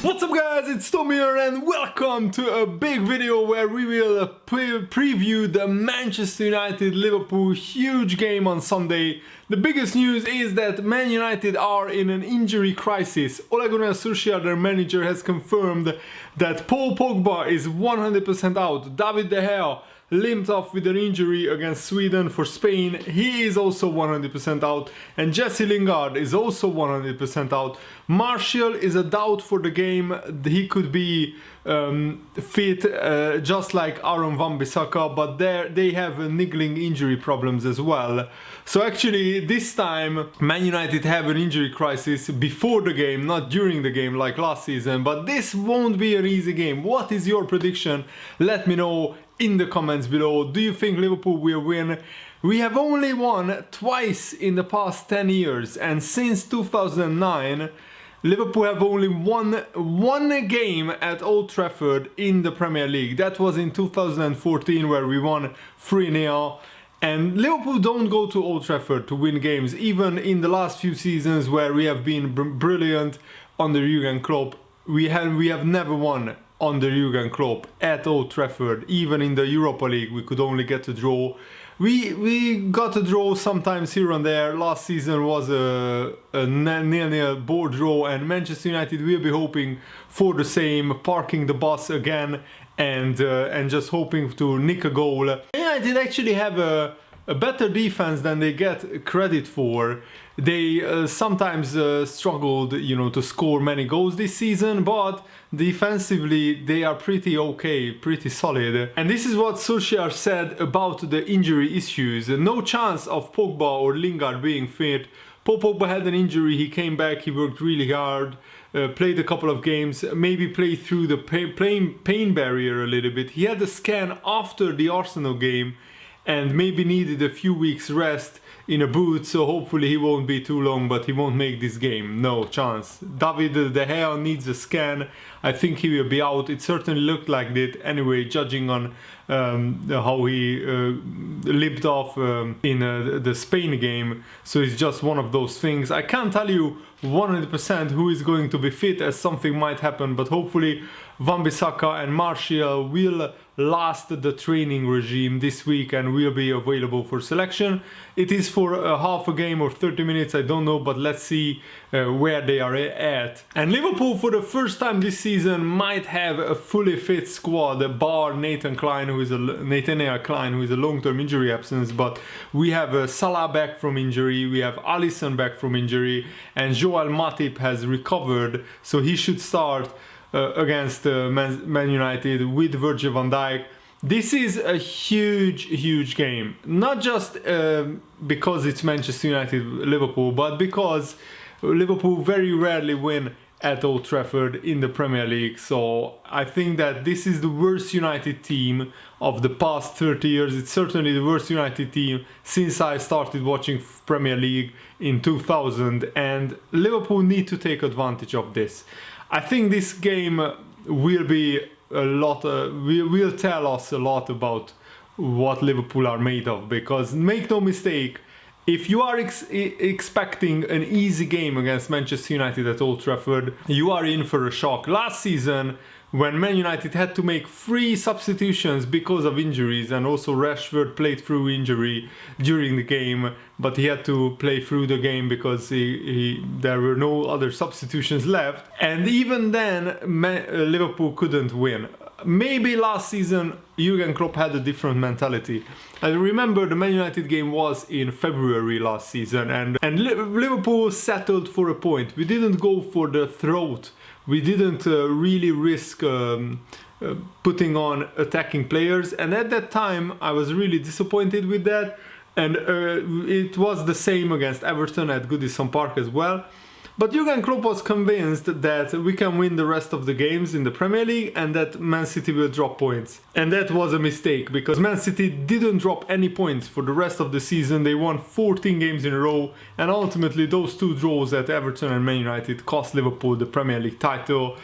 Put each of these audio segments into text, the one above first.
What's up guys, it's Tom here and welcome to a big video where we will preview the Manchester United-Liverpool huge game on Sunday. The biggest news is that Man United are in an injury crisis. Ole Gunnar Solskjaer, their manager, has confirmed that Paul Pogba is 100% out. David De Gea limped off with an injury against Sweden for Spain. He is also 100% out, and Jesse Lingard is also 100% out. Martial is a doubt for the game. He could be fit just like Aaron Wan-Bissaka, but they have niggling injury problems as well. So actually this time Man United have an injury crisis before the game, not during the game like last season, but this won't be an easy game. What is your prediction? Let me know in the comments below. Do you think Liverpool will win? We have only won twice in the past 10 years, and since 2009 Liverpool have only won one game at Old Trafford in the Premier League. That was in 2014 where we won 3-0. And Liverpool don't go to Old Trafford to win games, even in the last few seasons where we have been brilliant under Jurgen Klopp. We have never won under Jurgen Klopp at Old Trafford. Even in the Europa League we could only get a draw. We got a draw sometimes here and there. Last season was a nil-nil board draw, and Manchester United will be hoping for the same, parking the bus again and just hoping to nick a goal. United actually have a better defense than they get credit for. They sometimes struggled, to score many goals this season, but defensively they are pretty okay, pretty solid. And this is what Solskjaer said about the injury issues. No chance of Pogba or Lingard being fit. Paul Pogba had an injury, he came back, he worked really hard, played a couple of games, maybe played through the pain barrier a little bit. He had a scan after the Arsenal game and maybe needed a few weeks rest in a boot, so hopefully he won't be too long, but he won't make this game, no chance. David De Gea needs a scan. I think he will be out. It certainly looked like that anyway, judging on how he limped off in the Spain game. So it's just one of those things. I can't tell you 100% who is going to be fit, as something might happen, but hopefully Wan-Bissaka and Martial will last the training regime this week and will be available for selection. It is for half a game or 30 minutes, I don't know, but let's see where they are at. And Liverpool for the first time this season might have a fully fit squad, bar Nathaniel Klein, who is a long-term injury absence, but we have Salah back from injury, we have Alisson back from injury, and Joel Matip has recovered, so he should start against Man United with Virgil van Dijk. This is a huge game, not just because it's Manchester United Liverpool, but because Liverpool very rarely win at Old Trafford in the Premier League. So I think that this is the worst United team of the past 30 years. It's certainly the worst United team since I started watching Premier League in 2000, and Liverpool need to take advantage of this. I think this game will be will tell us a lot about what Liverpool are made of, because make no mistake, if you are expecting an easy game against Manchester United at Old Trafford, you are in for a shock. Last season, when Man United had to make 3 substitutions because of injuries, and also Rashford played through injury during the game, but he had to play through the game because there were no other substitutions left, and even then Liverpool couldn't win. Maybe last season Jurgen Klopp had a different mentality. I remember the Man United game was in February last season, and Liverpool settled for a point. We didn't go for the throat. We didn't really risk putting on attacking players, and at that time I was really disappointed with that, and it was the same against Everton at Goodison Park as well. But Jurgen Klopp was convinced that we can win the rest of the games in the Premier League and that Man City will drop points. And that was a mistake, because Man City didn't drop any points for the rest of the season. They won 14 games in a row, and ultimately those 2 draws at Everton and Man United cost Liverpool the Premier League title.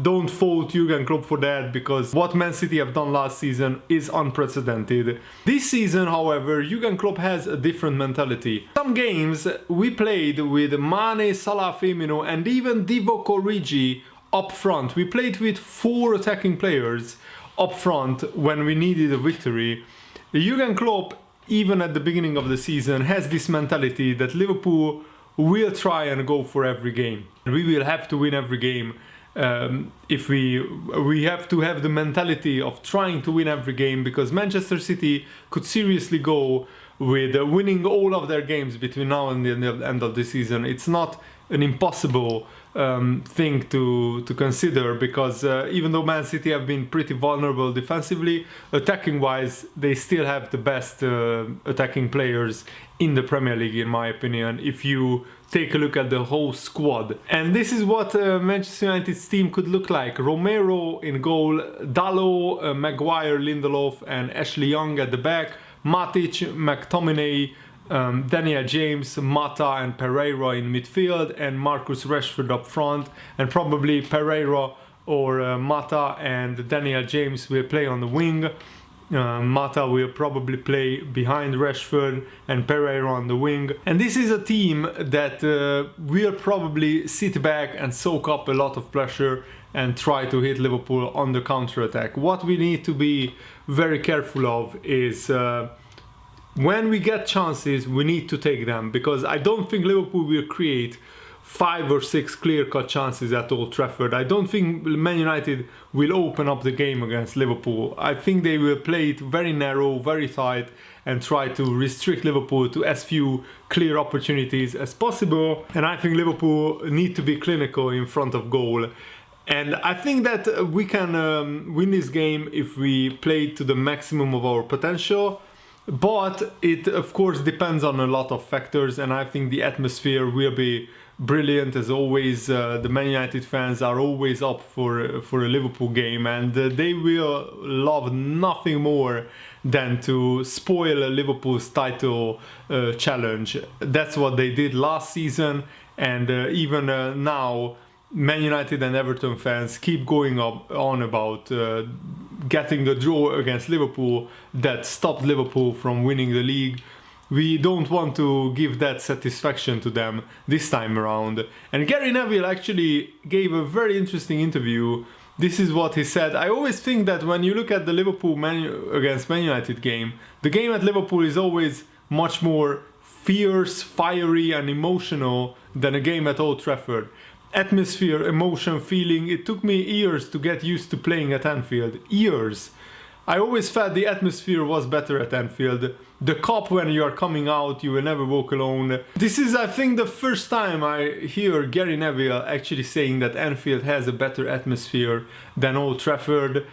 don't fault Jurgen Klopp for that, because what Man City have done last season is unprecedented. This season, however, Jurgen Klopp has a different mentality. Some games we played with Mane, Salah, Firmino and even Divock Origi up front. We played with 4 attacking players up front when we needed a victory. Jurgen Klopp, even at the beginning of the season, has this mentality that Liverpool will try and go for every game. We will have to win every game. If we have to have the mentality of trying to win every game, because Manchester City could seriously go with winning all of their games between now and the end of the season. It's not an impossible thing to consider, because even though Man City have been pretty vulnerable defensively, attacking wise they still have the best attacking players in the Premier League, in my opinion, if you take a look at the whole squad. And this is what Manchester United's team could look like. Romero in goal, Dalot, Maguire, Lindelof and Ashley Young at the back, Matic, McTominay, Daniel James, Mata and Pereira in midfield, and Marcus Rashford up front, and probably Pereira or Mata and Daniel James will play on the wing. Mata will probably play behind Rashford and Pereira on the wing. And this is a team that will probably sit back and soak up a lot of pressure and try to hit Liverpool on the counter-attack. What we need to be very careful of is when we get chances, we need to take them, because I don't think Liverpool will create 5 or 6 clear-cut chances at Old Trafford. I don't think Man United will open up the game against Liverpool. I think they will play it very narrow, very tight, and try to restrict Liverpool to as few clear opportunities as possible. And I think Liverpool need to be clinical in front of goal. And I think that we can win this game if we play to the maximum of our potential. But it of course depends on a lot of factors, and I think the atmosphere will be brilliant as always. The Man United fans are always up for a Liverpool game, and they will love nothing more than to spoil Liverpool's title challenge. That's what they did last season, and even now Man United and Everton fans keep going on about getting the draw against Liverpool that stopped Liverpool from winning the league. We don't want to give that satisfaction to them this time around. And Gary Neville actually gave a very interesting interview. This is what he said. I always think that when you look at the Liverpool against Man United game, the game at Liverpool is always much more fierce, fiery and emotional than a game at Old Trafford. Atmosphere, emotion, feeling, it took me years to get used to playing at Anfield. Years. I always felt the atmosphere was better at Anfield. The Kop, when you are coming out, you will never walk alone. This is, I think, the first time I hear Gary Neville actually saying that Anfield has a better atmosphere than Old Trafford.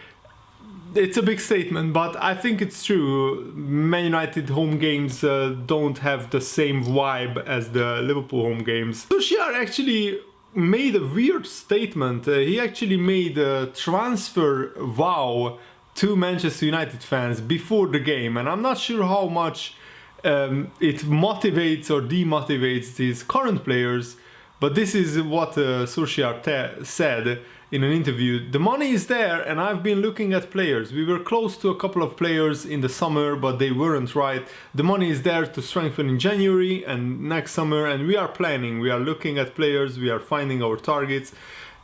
It's a big statement, but I think it's true. Man United home games don't have the same vibe as the Liverpool home games. Solskjaer actually made a weird statement. He actually made a transfer vow to Manchester United fans before the game, and I'm not sure how much it motivates or demotivates these current players, but this is what Solskjaer said in an interview. The money is there, and I've been looking at players. We were close to a couple of players in the summer, but they weren't right. The money is there to strengthen in January and next summer, and we are planning. We are looking at players, we are finding our targets.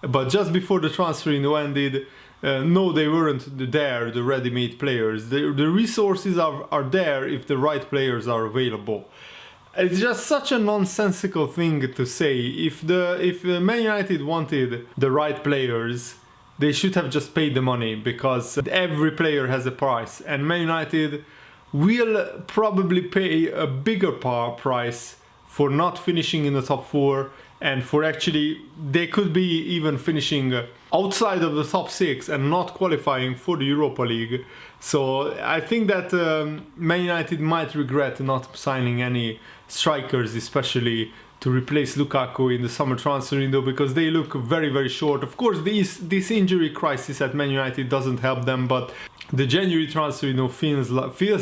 But just before the transfer window ended, no, they weren't there, the ready-made players. The resources are there if the right players are available. It's just such a nonsensical thing to say. If Man United wanted the right players, they should have just paid the money, because every player has a price, and Man United will probably pay a bigger price for not finishing in the top 4, and for actually they could be even finishing outside of the top 6 and not qualifying for the Europa League. So I think that Man United might regret not signing any strikers, especially to replace Lukaku in the summer transfer window, because they look very, very short. Of course, this injury crisis at Man United doesn't help them, but the January transfer window feels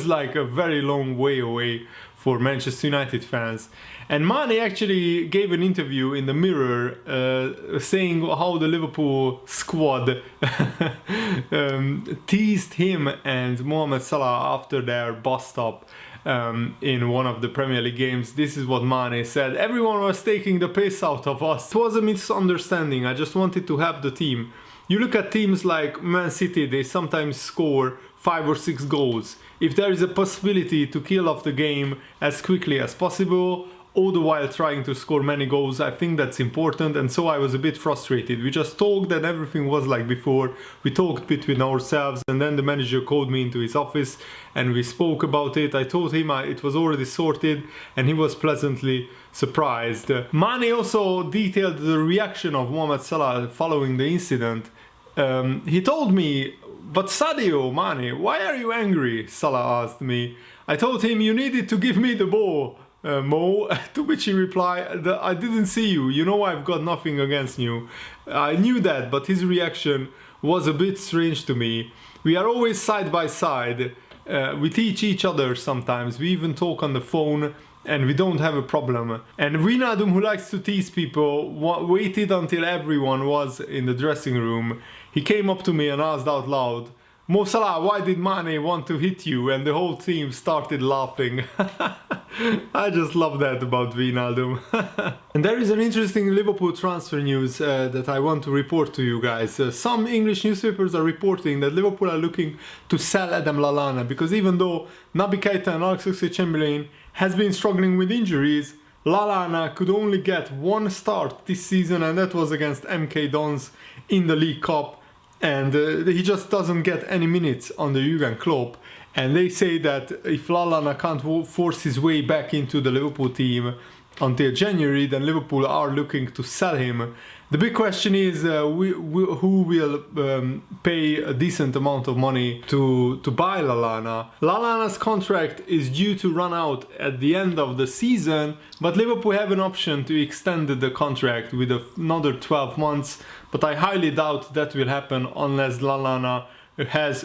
like a very long way away for Manchester United fans. And Mane actually gave an interview in the Mirror saying how the Liverpool squad teased him and Mohamed Salah after their bust-up in one of the Premier League games. This is what Mane said: "Everyone was taking the piss out of us. It was a misunderstanding. I just wanted to help the team. You look at teams like Man City, they sometimes score 5 or 6 goals. If there is a possibility to kill off the game as quickly as possible, all the while trying to score many goals, I think that's important, and so I was a bit frustrated. We just talked and everything was like before. We talked between ourselves, and then the manager called me into his office and we spoke about it. I told him it was already sorted, and he was pleasantly surprised." Mane also detailed the reaction of Mohamed Salah following the incident. He told me, "But Sadio, Mane, why are you angry?" Salah asked me. I told him, "You needed to give me the ball, Mo," to which he replied, "I didn't see you, you know I've got nothing against you." I knew that, but his reaction was a bit strange to me. We are always side by side, we teach each other sometimes, we even talk on the phone, and we don't have a problem. And Wijnaldum, who likes to tease people, waited until everyone was in the dressing room. He came up to me and asked out loud, "Mo Salah, why did Mane want to hit you?" And the whole team started laughing. I just love that about Wijnaldum. And there is an interesting Liverpool transfer news that I want to report to you guys. Some English newspapers are reporting that Liverpool are looking to sell Adam Lallana, because even though Naby Keita and Alex Oxlade-Chamberlain has been struggling with injuries, Lallana could only get 1 start this season, and that was against MK Dons in the League Cup. And he just doesn't get any minutes under Jurgen Klopp. And they say that if Lallana can't force his way back into the Liverpool team until January, then Liverpool are looking to sell him. The big question is who will pay a decent amount of money to buy Lallana. Lallana's contract is due to run out at the end of the season, but Liverpool have an option to extend the contract with another 12 months. But I highly doubt that will happen unless Lallana has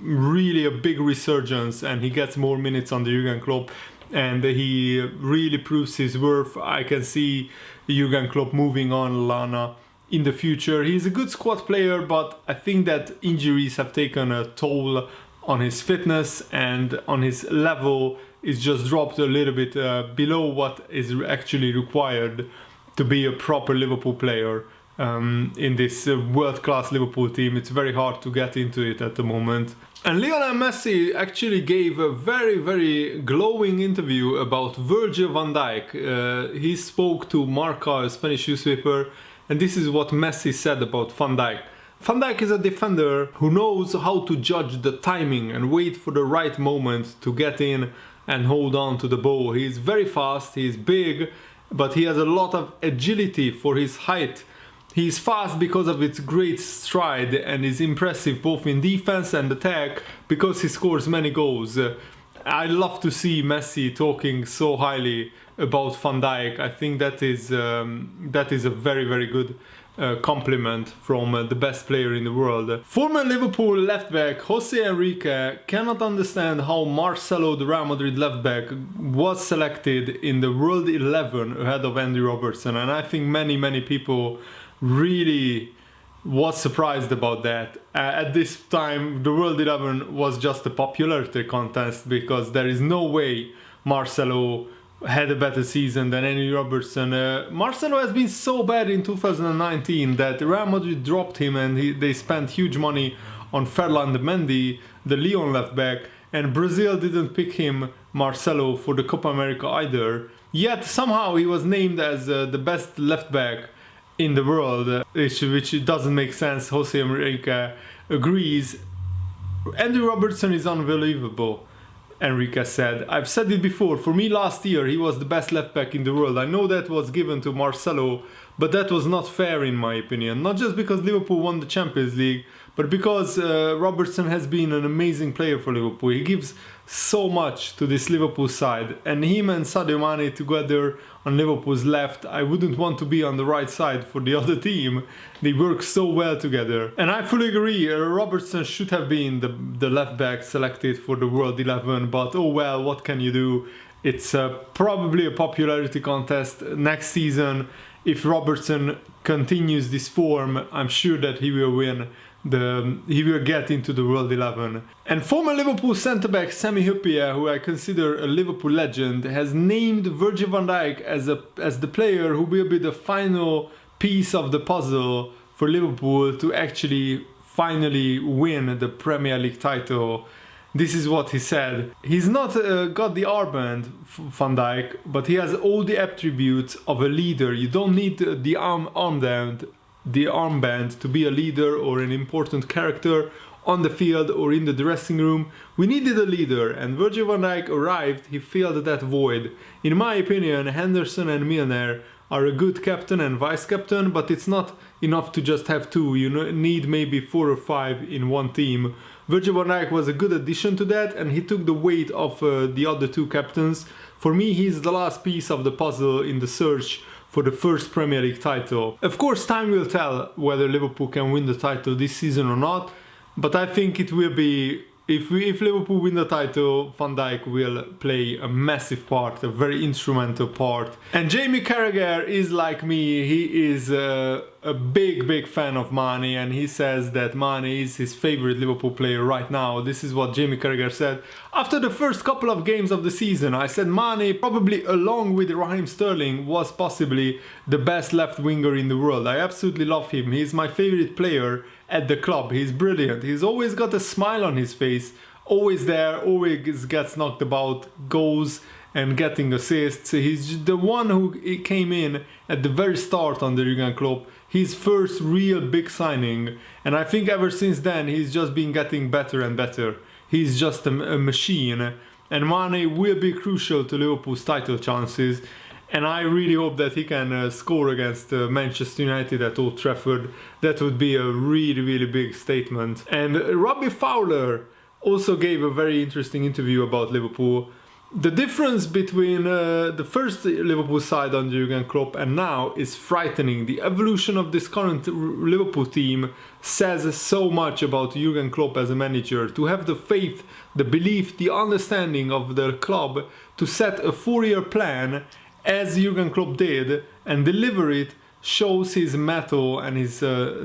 really a big resurgence and he gets more minutes under Jurgen Klopp and he really proves his worth. I can see Jurgen Klopp moving on Lallana in the future. He's a good squad player, but I think that injuries have taken a toll on his fitness, and on his level is just dropped a little bit below what is actually required to be a proper Liverpool player. In this world-class Liverpool team, it's very hard to get into it at the moment. And Lionel Messi actually gave a very glowing interview about Virgil van Dijk. He spoke to Marca, a Spanish newspaper, and this is what Messi said about Van Dijk. Van Dijk is a defender who knows how to judge the timing and wait for the right moment to get in and hold on to the ball. He's very fast, he's big, but he has a lot of agility for his height. He's fast because of its great stride and is impressive both in defense and attack because he scores many goals. I love to see Messi talking so highly about Van Dijk. I think that is a very good compliment from the best player in the world. Former Liverpool left back Jose Enrique cannot understand how Marcelo, the Real Madrid left back, was selected in the World 11 ahead of Andy Robertson, and I think many people really was surprised about that. At this time, the World 11 was just a popularity contest because there is no way Marcelo had a better season than Andy Robertson. Marcelo has been so bad in 2019 that Real Madrid dropped him, and they spent huge money on Ferland Mendy, the Lyon left back, and Brazil didn't pick him, Marcelo, for the Copa America either. Yet somehow he was named as the best left back in the world, which doesn't make sense. Jose Enrique agrees. Andy Robertson is unbelievable, Enrique said. I've said it before, for me last year he was the best left back in the world. I know that was given to Marcelo, but that was not fair in my opinion. Not just because Liverpool won the Champions League, but because Robertson has been an amazing player for Liverpool. He gives so much to this Liverpool side, and him and Sadio Mane together on Liverpool's left, I wouldn't want to be on the right side for the other team. They work so well together. And I fully agree, Robertson should have been the left back selected for the World 11, but oh well, what can you do? It's probably a popularity contest next season. If Robertson continues this form, I'm sure that he will win. He will get into the World 11. And former Liverpool centre-back Sami Hyypiä, who I consider a Liverpool legend, has named Virgil van Dijk as the player who will be the final piece of the puzzle for Liverpool to actually finally win the Premier League title. This is what he said. He's not got the armband, Van Dijk, but he has all the attributes of a leader. You don't need the armband to be a leader or an important character on the field or in the dressing room. We needed a leader, and Virgil van Dijk arrived. He filled that void. In my opinion, Henderson and Milner are a good captain and vice-captain, but it's not enough to just have two. You need maybe 4 or 5 in one team. Virgil van Dijk was a good addition to that, and he took the weight of the other 2 captains. For me, he's the last piece of the puzzle in the search for the first Premier League title. Of course, time will tell whether Liverpool can win the title this season or not, but I think it will be, if Liverpool win the title, Van Dijk will play a massive part, a very instrumental part. And Jamie Carragher is like me. He is a big fan of Mane, and he says that Mane is his favorite Liverpool player right now. This is what Jamie Carragher said. After the first couple of games of the season, I said Mane, probably along with Raheem Sterling, was possibly the best left winger in the world. I absolutely love him. He's my favorite player at the club. He's brilliant. He's always got a smile on his face, always there, always gets knocked about, goals and getting assists. He's the one who came in at the very start under Jurgen Klopp, his first real big signing, and I think ever since then he's just been getting better and better. He's just a machine, and Mane will be crucial to Liverpool's title chances, and I really hope that he can score against Manchester United at Old Trafford. That would be a really big statement. And Robbie Fowler also gave a very interesting interview about Liverpool. The difference between the first Liverpool side under Jurgen Klopp and now is frightening. The evolution of this current Liverpool team says so much about Jurgen Klopp as a manager. To have the faith, the belief, the understanding of the club to set a 4-year plan as Jurgen Klopp did and deliver it shows his mettle and his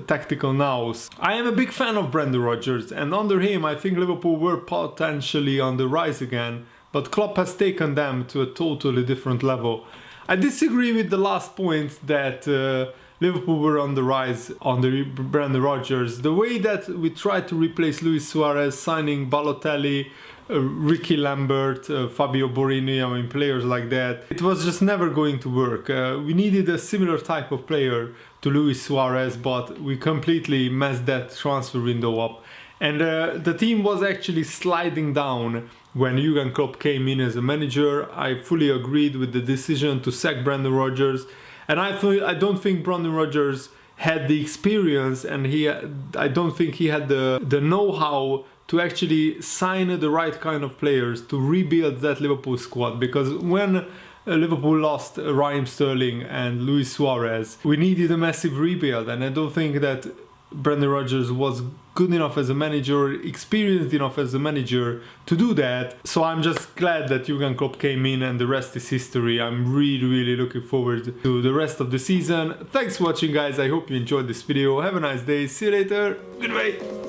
tactical nous. I am a big fan of Brendan Rodgers, and under him I think Liverpool were potentially on the rise again. But Klopp has taken them to a totally different level. I disagree with the last point that Liverpool were on the rise under Brendan Rodgers. The way that we tried to replace Luis Suarez, signing Balotelli, Ricky Lambert, Fabio Borini, I mean players like that, it was just never going to work. We needed a similar type of player to Luis Suarez, but we completely messed that transfer window up. And the team was actually sliding down when Jurgen Klopp came in as a manager. I fully agreed with the decision to sack Brendan Rodgers, and I don't think Brendan Rodgers had the experience, and I don't think he had the know-how to actually sign the right kind of players to rebuild that Liverpool squad. Because when Liverpool lost Raheem Sterling and Luis Suarez, we needed a massive rebuild, and I don't think that Brendan Rodgers was good enough as a manager, experienced enough as a manager to do that. So I'm just glad that Jurgen Klopp came in, and the rest is history. I'm really looking forward to the rest of the season. Thanks for watching, guys. I hope you enjoyed this video. Have a nice day. See you later. Goodbye.